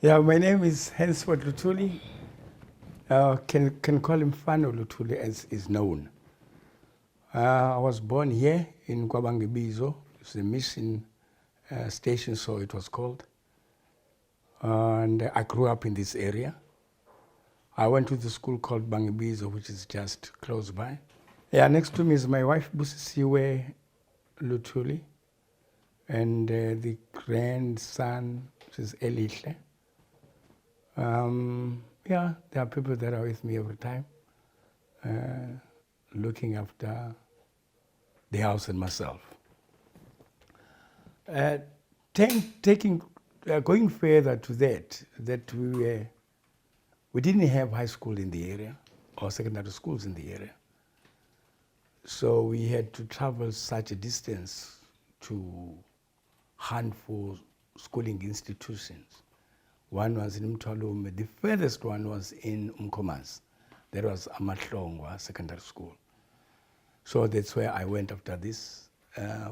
Yeah, my name is Hensford Luthuli. Can call him Fano Luthuli as is known. I was born here in Kwabangebizo. It's a mission station, so it was called. And I grew up in this area. I went to the school called Bangebizo, which is just close by. Yeah, next to me is my wife, Busisiwe Luthuli, and the grandson, which is Elihle. Yeah, there are people that are with me every time, looking after the house and myself. Going further to that we didn't have high school in the area or secondary schools in the area. So we had to travel such a distance to hunt for schooling institutions. One was in Mtwalume. The furthest one was in Umkomas. That was Amahlongwa Secondary School. So that's where I went after this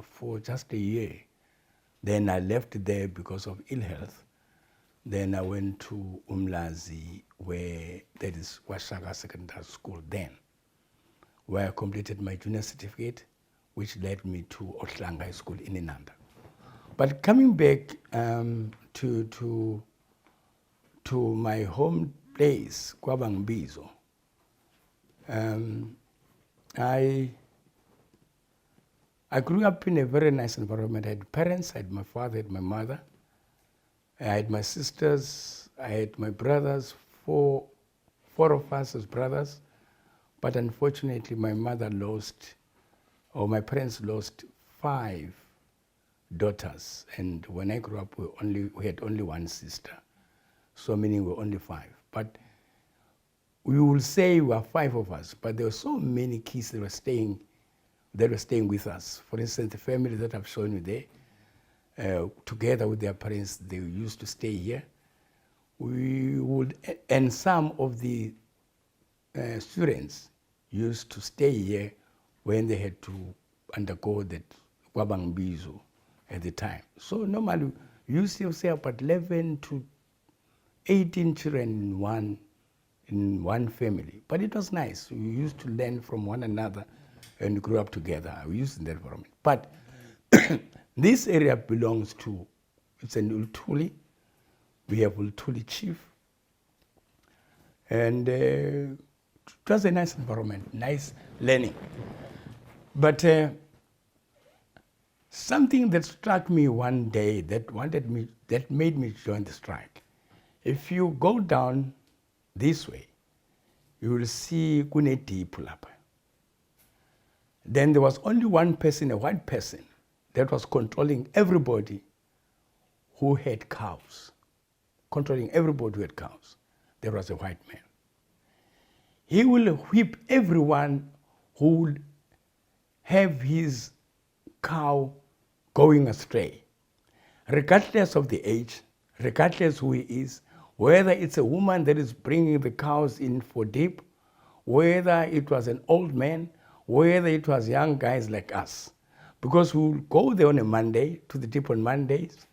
for just a year. Then I left there because of ill health. Then I went to Umlazi, where that is Washaka Secondary School then, where I completed my junior certificate, which led me to Ohlanga High School in Inanda. But coming back to my home place, Kwabangebizo, I grew up in a very nice environment. I had parents, I had my father, I had my mother, I had my sisters, I had my brothers, four of us as brothers. But unfortunately, my mother my parents lost 5 daughters. And when I grew up, we had only 1 sister. So meaning we're only 5. But we will say we are 5 of us, but there were so many kids that were staying with us. For instance, the family that I've shown you there, together with their parents, they used to stay here. And some of the students used to stay here when they had to undergo that Kwabangebizo at the time. So normally, you used to say about 11 to 18 children in one family. But it was nice. We used to learn from one another and grew up together. We used in that environment. But this area belongs to, it's an Luthuli. We have Luthuli chief. And it was a nice environment, nice learning. But something that struck me one day that made me join the strike. If you go down this way, you will see Kuneti Pulapa. Then there was only one person, a white person, that was controlling everybody who had cows. Controlling everybody who had cows. There was a white man. He will whip everyone who would have his cow going astray, regardless of the age, regardless who he is, whether it's a woman that is bringing the cows in for dip, whether it was an old man, whether it was young guys like us. Because we will go there on a Monday, to the dip on Mondays.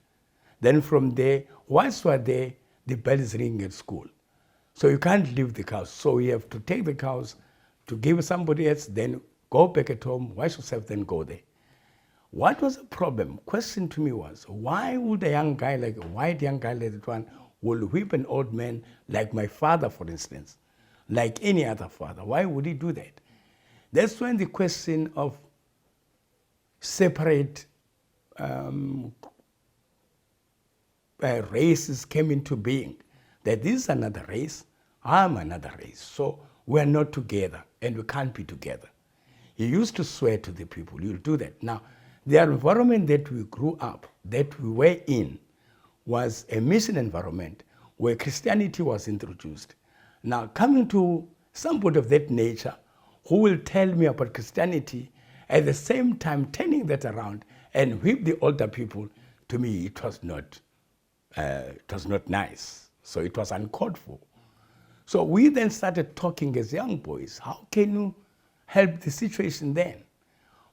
Then from there, once we're there, the bell is ringing at school. So you can't leave the cows. So you have to take the cows to give somebody else, then go back at home, wash yourself, then go there. What was the problem? Question to me was, why would a young guy, like a white young guy like that one, will whip an old man like my father, for instance, like any other father? Why would he do that? That's when the question of separate races came into being. That this is another race, I'm another race. So we're not together and we can't be together. He used to swear to the people, you'll do that. Now, the environment that we grew up, that we were in, was a mission environment where Christianity was introduced. Now, coming to somebody of that nature who will tell me about Christianity, at the same time turning that around and whip the older people, to me it was not nice. So it was uncalled for. So we then started talking as young boys. How can you help the situation then?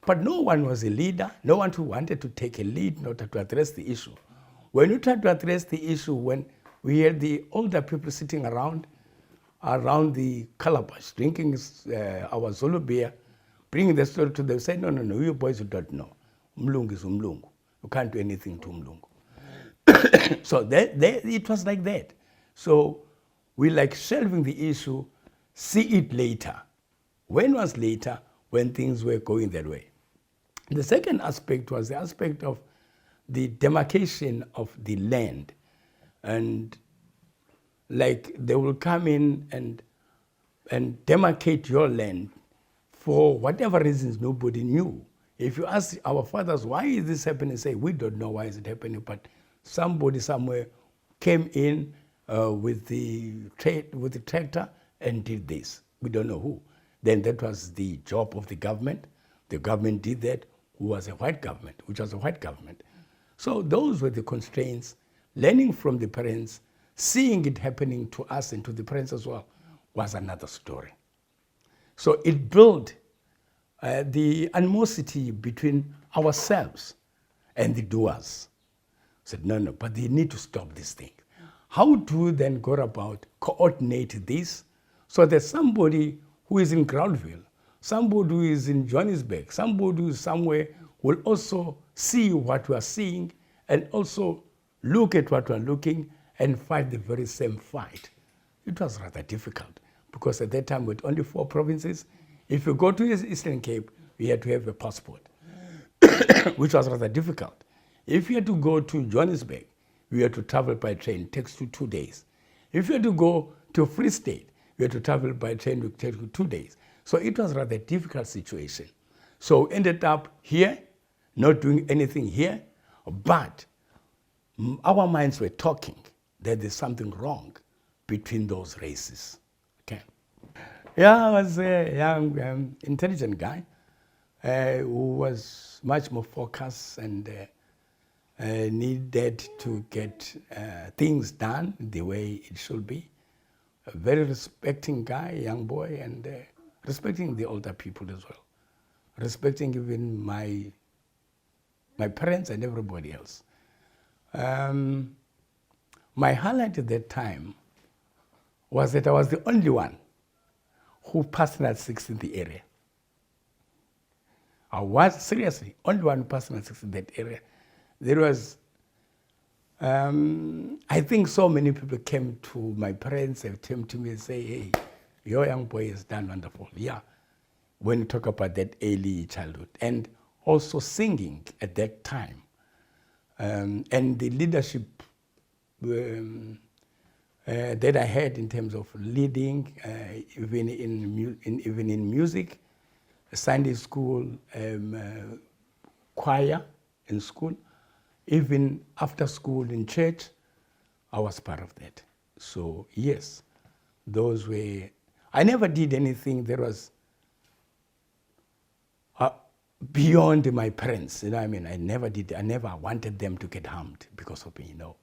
But no one was a leader. No one who wanted to take a lead in order to address the issue. When you try to address the issue, when We had the older people sitting around the calabash, drinking our Zulu beer, bringing the story to them, say, no, no, no, you boys who don't know. Umlungu is umlungu. You can't do anything to umlungu. So it was like that. So we like shelving the issue, see it later. When was later? When things were going that way. The second aspect was the aspect of the demarcation of the land. And like they will come in and demarcate your land for whatever reasons nobody knew. If you ask our fathers, why is this happening? Say, we don't know why is it happening, but somebody somewhere came in with the tractor and did this. We don't know who. Then that was the job of the government. The government did that, who was a white government, which was a white government. So those were the constraints. Learning from the parents, seeing it happening to us and to the parents as well, was another story. So it built the animosity between ourselves and the doers. Said, no, no, but they need to stop this thing. How do we then go about coordinate this so that somebody who is in Groundville, somebody who is in Johannesburg, somebody who is somewhere will also see what we are seeing and also look at what we are looking and fight the very same fight. It was rather difficult because at that time with only 4 provinces, if you go to the Eastern Cape, you had to have a passport, which was rather difficult. If you had to go to Johannesburg, you had to travel by train, it takes you 2 days. If you had to go to Free State, you had to travel by train, it takes you 2 days. So it was a rather difficult situation. So ended up here, not doing anything here, but our minds were talking that there's something wrong between those races. Okay. Yeah, I was a young, intelligent guy who was much more focused and needed to get things done the way it should be. A very respecting guy, young boy, and respecting the older people as well. Respecting even my parents and everybody else. My highlight at that time was that I was the only one who passed National 6 in the area. I was seriously only one who passed National 6 in that area. There was, I think so many people came to my parents and came to me and say, hey, your young boy has done wonderful. Yeah, when you talk about that early childhood. And also singing at that time. And the leadership that I had in terms of leading, even in music, Sunday school, choir in school, even after school in church, I was part of that. So yes, those were, I never did anything that was beyond my parents, you know what I mean? I never wanted them to get harmed because of me, you know.